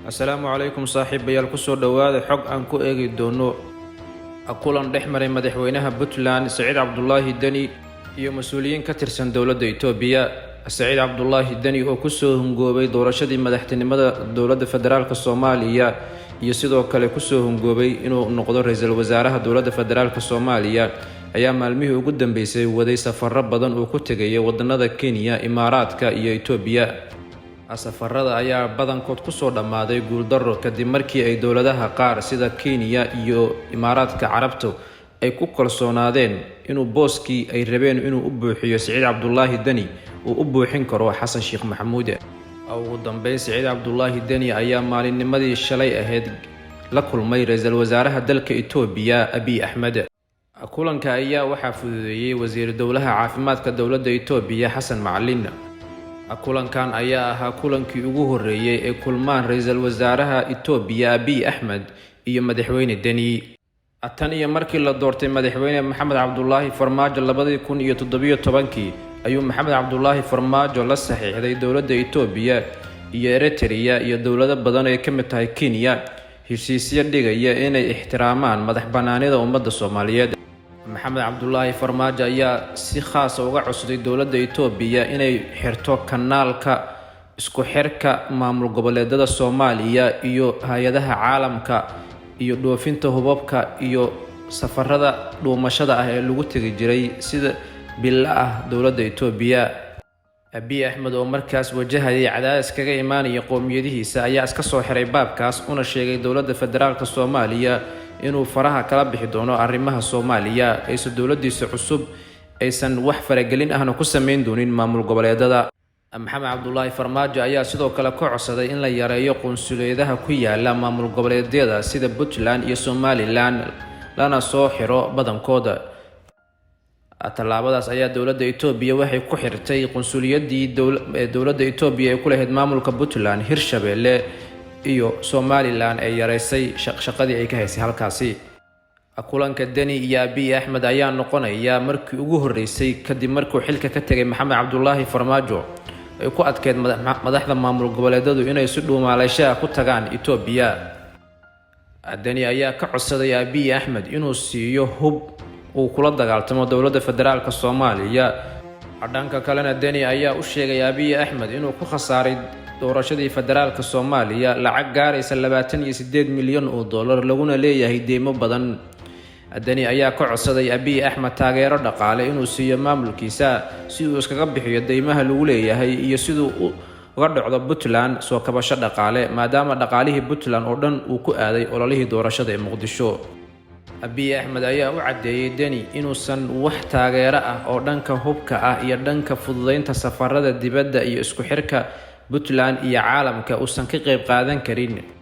السلام عليكم صاحبيال kusoo dhawaada xog aan ku eegi doono kulan dhexmaray madaxweynaha Puntland Saciid Cabdullaahi Dani iyo mas'uuliyiin ka tirsan dawladda Itoobiya. Saciid Cabdullaahi Dani oo ku soo hungoobay doorashadii madaxtinimada dawladda federaalka Soomaaliya iyo sidoo kale ku soo hungoobay inuu noqdo ra'iisul wasaaraha dawladda federaalka Soomaaliya ayaa maalmihii ugu dambeysay waday safarro badan oo ku tagay wadannada Kenya, Imaaraadka iyo Itoobiya. safarrada ayaa badankood ku soo dhamaaday guuldarro kadib markii ay dawladaha qaar sida Kenya iyo Imaaraadka Carabtu ay ku kalsoonaadeen inuu booskii ay rabeen inuu u buuxiyo Saciid Cabdullaahi Dani uu u buuxin karo Xasan Sheekh Maxamuud. ugu dambeyn Saciid Cabdullaahi Dani ayaa maalinnimadii shalay ahayd la kulmay ra'iisul wasaaraha dalka Itoobiya Abiy Ahmed. kulanka ayaa waxaa fududeeyay wasiir dawlaha caafimaadka dawladda Itoobiya Xasan Macalin. kulankan ayaa ahaa kulankii ugu horeeyay ee kulmaan ra'iisul wasaaraha Itoobiya Abiy Ahmed iyo madaxweyne Dani. tan iyo markii la doortay madaxweyne Maxamed Cabdullaahi Farmaajo 2017 ayuu Maxamed Cabdullaahi Farmaajo la saxiixday dawladda Itoobiya iyo Eritrea iyo dawlado badan oo ka mid tahay Kenya heshiisyo dhigaya inay ixtiraamaan madaxbannaanida ummadda Soomaaliyeed. Maxamed Cabdullaahi Farmaajo ayaa si khaas ah uga codsaday dawladda Itoobiya inay xirto kanaalka isku xirka maamul goboleedyada Soomaaliya iyo hay'adaha caalamka iyo dhoofinta hubabka iyo safarrada dhuumashada ah ee lagu tagi jiray sida bilaa dawladda Itoobiya. Abiy Ahmed oo markaas wajahayay cadaadis kaga imaanaya qoomiyadihiisa ayaa iska soo xiray baabkaas una sheegay dawladda federaalka Soomaaliya inuu faraha kala bixi doono arrimaha Soomaaliya ay dawladdiisa cusub aysan wax faragelin ahna ku sameyn doonin maamul goboleedyada. Maxamed Cabdullaahi Farmaajo ayaa sidoo kale ka codsaday in la yareeyo qunsuliyadaha ku yaala maamul goboleedyada sida Puntland iyo Somaliland lana soo xiro badankooda. tallaabadaas ayaa dawladda Itoobiya waxay ku xirtay qunsuliyadii dawladda Itoobiya ee ku lahayd maamulka Puntland, Hirshabelle iyo Somaliland ay yareysay shaqadii ay ka haysay halkaasi. kulanka Dani iyo Abiy Ahmed ayaa noqonaya markii ugu horeysay kadib markuu xilka ka tagay Maxamed Cabdullaahi Farmaajo ay ku adkeed madaxda maamul goboleedyadu inay si dhuumaaleysha ku tagaan Itoobiya. Dani ayaa ka codsaday Abiy Ahmed inuu siiyo hub uu kula dagaaltamo dawladda federaalka Soomaaliya. dhanka kalena Dani ayaa u sheegay Abiy Ahmed inuu ku khasaaray doorashadii federaalka Soomaaliya lacag gaaraysa 28 milyan oo dollar laguna leeyahay deymo badan. Dani ayaa ka codsaday Abiy Ahmed taageero dhaqaale inuu siiyo maamulkiisa si uu iskaga bixiyo deymaha lagu leeyahay iyo sidoo uga dhacdo Puntland soo kabasho dhaqaale maadaama dhaqaalihii Puntland oo dhan uu ku aaday ololihii doorashada ee Muqdisho. Abiy Ahmed ayaa u cadeeyay Dani inuusan wax taageero ah oo dhanka hubka ah iyo dhanka fududeynta safarrada dibadda iyo isku xirka Puntland iyo caalamka uusan ka qayb qaadan karin.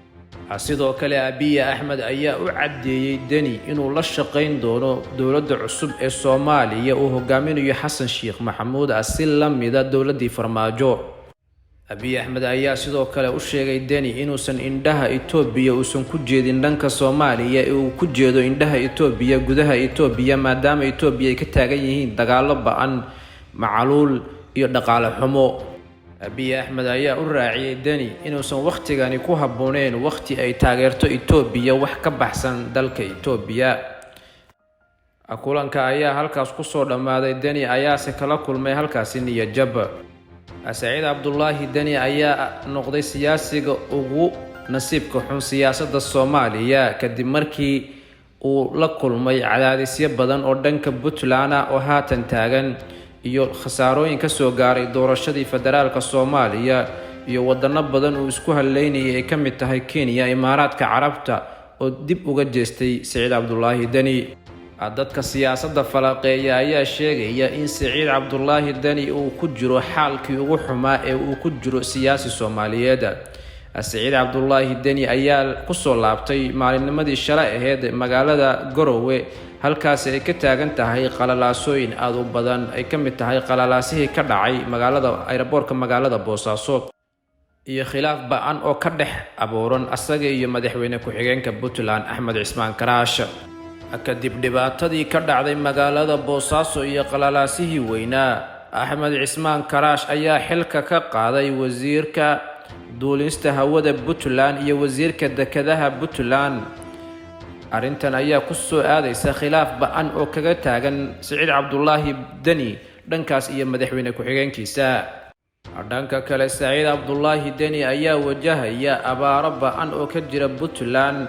sidoo kale Abiy Ahmed ayaa u cadeeyay Dani inuu la shaqeyn doono dawladda cusub ee Soomaaliya oo hogaaminayo Xasan Sheekh Maxamuud si la mid ah dawladdii Farmaajo. Abiy Ahmed ayaa sidoo kale u sheegay Dani inuusan indhaha Itoobiya uusan ku jeedin dhanka Soomaaliya ee uu ku jeedo indhaha Itoobiya gudaha Itoobiya maadaama Itoobiya ay ka taagan yihiin dagaalo ba'an, macaluul iyo dhaqaale xumo. Abiy Ahmed ayaa u raaciyay Dani inuusan waqtigani ku habooneen waqti ay taageerto Itoobiya wax ka baxsan dalka Itoobiya. kulanka ayaa halkaas ku soo dhamaaday. Dani ayaa si kala kulmay halkaas niyad jab. Saciid Cabdullaahi Dani ayaa noqday siyaasiga ugu nasiibka xun siyaasadda Soomaaliya kadib markii uu la kulmay cadaadisyo badan oo dhanka Puntland oo haatan taagan iyo khasaarooyin ka soo gaaray doorashadii federaalka Soomaaliya iyo wadano badan oo isku haleynayay ay ka mid tahay Kenya, Imaaraadka Carabta oo dib uga jeestay Saciid Cabdullaahi Dani. dadka siyaasadda falaqeeya ayaa sheegaya in Saciid Cabdullaahi Dani uu ku jiro xaalkii ugu xumaa ee uu ku jiro siyaasi Soomaaliyeed. Saciid Cabdullaahi Dani ayaa ku soo laabtay maalinnimadii shalay ahayd magaalada Garowe halkaas ay ka taagan tahay qalalaasooyin aad u badan ay ka mid tahay qalalaasihii ka dhacay aeroboortka magaalada Boosaaso iyo khilaaf ba'an oo ka dhex abuuran asaga iyo madaxweyne ku-xigeenka Puntland Axmed Cismaan Karaash. kadib dhibaatadii ka dhacday magaalada Boosaaso iyo qalalaasihii weynaa Axmed Cismaan Karaash ayaa xilka ka qaaday wasiirka duulista hawada Puntland iyo wasiirka dekedaha Puntland. arrintan ayaa ku soo aadaysa khilaaf ba'an oo kaga taagan Siciid Cabdullaahi Dani dhankaas iyo madaxweyne ku-xigeenkiisa. dhanka kale Siciid Cabdullaahi Dani ayaa wajahaya abaaro ba'an oo ka jira Puntland,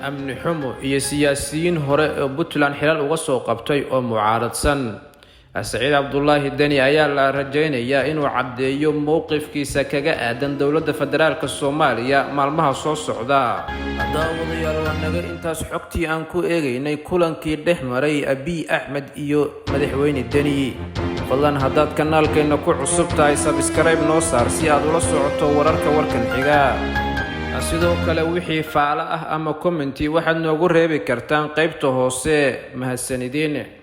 amni xumo iyo siyaasiyiin hore oo Puntland xilal uga soo qabtay oo mucaaradsan. Siciid Cabdullaahi Dani ayaa la rajaynayaa inuu caddeeyo mowqifkiisa kaga aadan dowladda federaalka Soomaaliya maalmaha soo socda. daawadayaal waa naga intaas xogtii aan ku eegaynay kulankii dhex maray Abiy Ahmed iyo madaxweyne Dani. fadlan haddaad kanaalkeena ku cusub tahay subscribe noo saar si aad ula socoto wararka warkan xiga. sidoo kale wixii faalo ah ama commenti waxaad noogu reebi kartaan qaybta hoose. mahadsanidin.